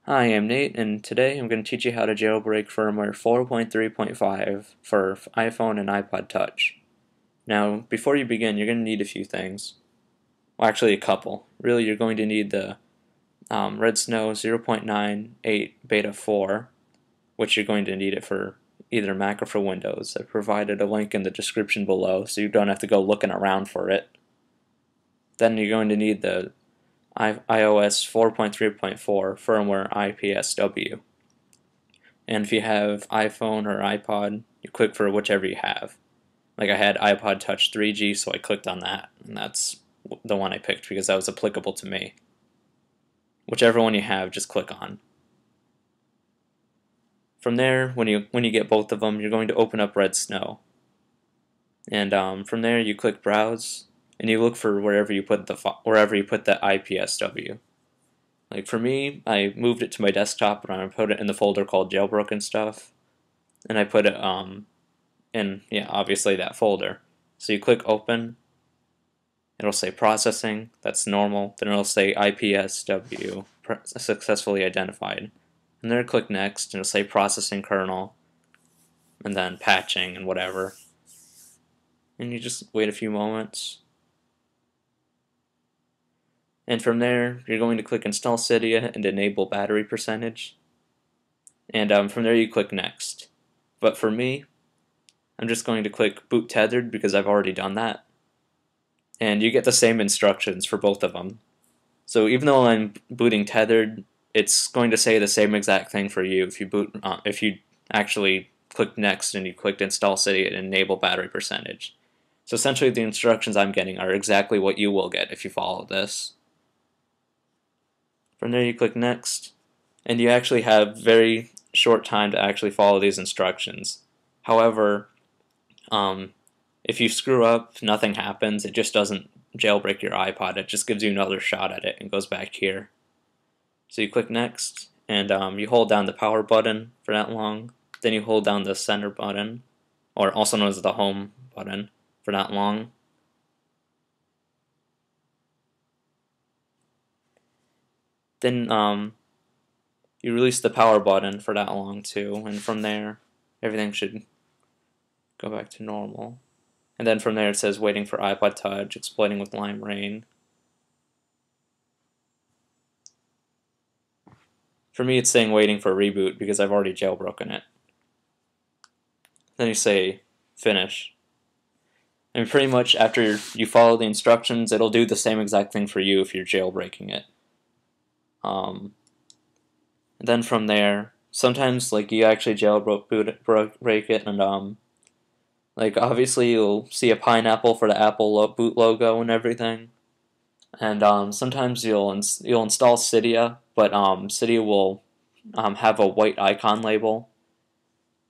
Hi, I'm Nate, and today I'm going to teach you how to jailbreak firmware 4.3.5 for iPhone and iPod Touch. Now, before you begin, you're going to need a few things. Well, actually, a couple. Really, you're going to need the Red Snow 0.98 Beta 4, which you're going to need it for either Mac or for Windows. I provided a link in the description below, so you don't have to go looking around for it. Then you're going to need the iOS 4.3.4 firmware IPSW. And if you have iPhone or iPod, you click for whichever you have. Like I had iPod Touch 3G, so I clicked on that, and that's the one I picked because that was applicable to me. Whichever one you have, just click on. From there, when you get both of them, you're going to open up Red Snow. And from there, you click Browse, and you look for wherever you put the IPSW. Like for me, I moved it to my desktop and I put it in the folder called jailbroken stuff, and I put it in, obviously that folder. So you click Open, it'll say Processing, that's normal, then it'll say IPSW, successfully identified. And then click Next, and it'll say Processing Kernel, and then Patching and whatever. And you just wait a few moments. And from there, you're going to click Install Cydia and enable battery percentage. And from there you click Next. But for me, I'm just going to click Boot Tethered because I've already done that. And you get the same instructions for both of them. So even though I'm booting tethered, it's going to say the same exact thing for you if you actually click Next and you clicked Install Cydia and enable battery percentage. So essentially the instructions I'm getting are exactly what you will get if you follow this. From there you click Next, and you actually have very short time to actually follow these instructions. However, if you screw up, nothing happens. It just doesn't jailbreak your iPod. It just gives you another shot at it and goes back here. So you click Next, and you hold down the power button for that long. Then you hold down the center button, or also known as the home button, for that long. Then you release the power button for that long too, and from there everything should go back to normal. And then from there it says waiting for iPod Touch, exploiting with Lime Rain. For me it's saying waiting for reboot because I've already jailbroken it. Then you say finish. And pretty much after you follow the instructions, it'll do the same exact thing for you if you're jailbreaking it. And then from there, sometimes like you actually jailbreak it, and like obviously you'll see a pineapple for the Apple boot logo and everything. And sometimes you'll install Cydia, but Cydia will have a white icon label.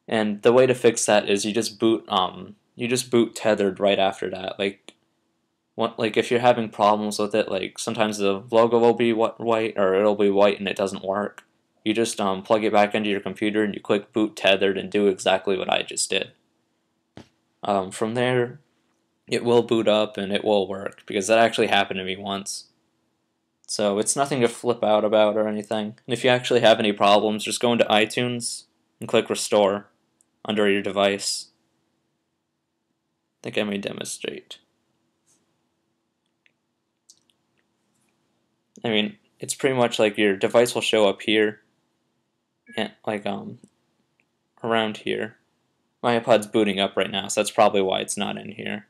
And the way to fix that is you just boot tethered right after that. Like if you're having problems with it, like sometimes the logo will be white or it'll be white and it doesn't work. You just plug it back into your computer and you click boot tethered and do exactly what I just did. From there, it will boot up and it will work because that actually happened to me once. So it's nothing to flip out about or anything. And if you actually have any problems, just go into iTunes and click Restore under your device. I think I may demonstrate. I mean, it's pretty much like your device will show up here, and like around here. My iPod's booting up right now, so that's probably why it's not in here.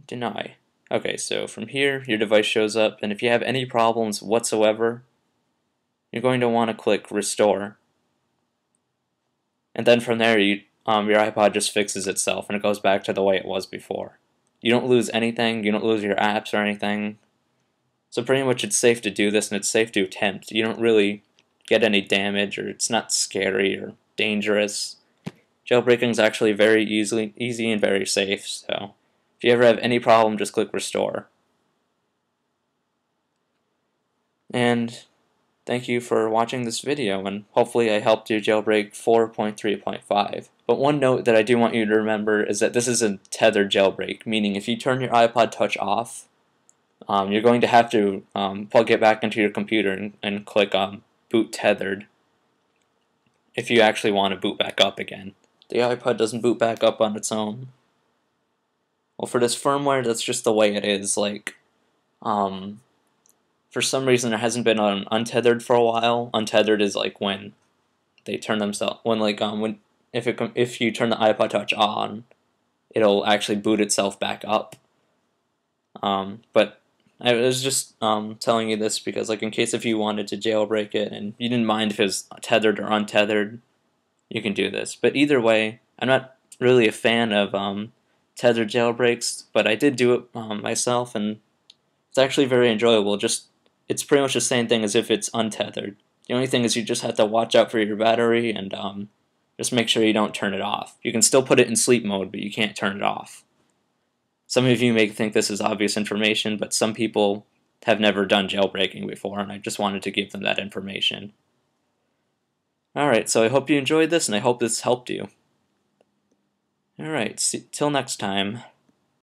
Deny. Okay, so from here, your device shows up, and if you have any problems whatsoever, you're going to want to click Restore. And then from there, your iPod just fixes itself, and it goes back to the way it was before. You don't lose anything, you don't lose your apps or anything. So pretty much it's safe to do this, and it's safe to attempt. You don't really get any damage, or it's not scary or dangerous. Jailbreaking is actually very easy and very safe, so if you ever have any problem, just click Restore. And thank you for watching this video, and hopefully I helped you jailbreak 4.3.5. But one note that I do want you to remember is that this is a tethered jailbreak, meaning if you turn your iPod Touch off, you're going to have to plug it back into your computer and click boot boot tethered if you actually want to boot back up again. The iPod doesn't boot back up on its own. Well, for this firmware, that's just the way it is. Like, for some reason, it hasn't been on untethered for a while. Untethered is like when they turn themselves, if you turn the iPod Touch on, it'll actually boot itself back up. But I was just telling you this because, like, in case if you wanted to jailbreak it and you didn't mind if it was tethered or untethered, you can do this. But either way, I'm not really a fan of tethered jailbreaks, but I did do it myself, and it's actually very enjoyable. It's pretty much the same thing as if it's untethered. The only thing is you just have to watch out for your battery and just make sure you don't turn it off. You can still put it in sleep mode, but you can't turn it off. Some of you may think this is obvious information, but some people have never done jailbreaking before, and I just wanted to give them that information. Alright, so I hope you enjoyed this, and I hope this helped you. Alright, till next time.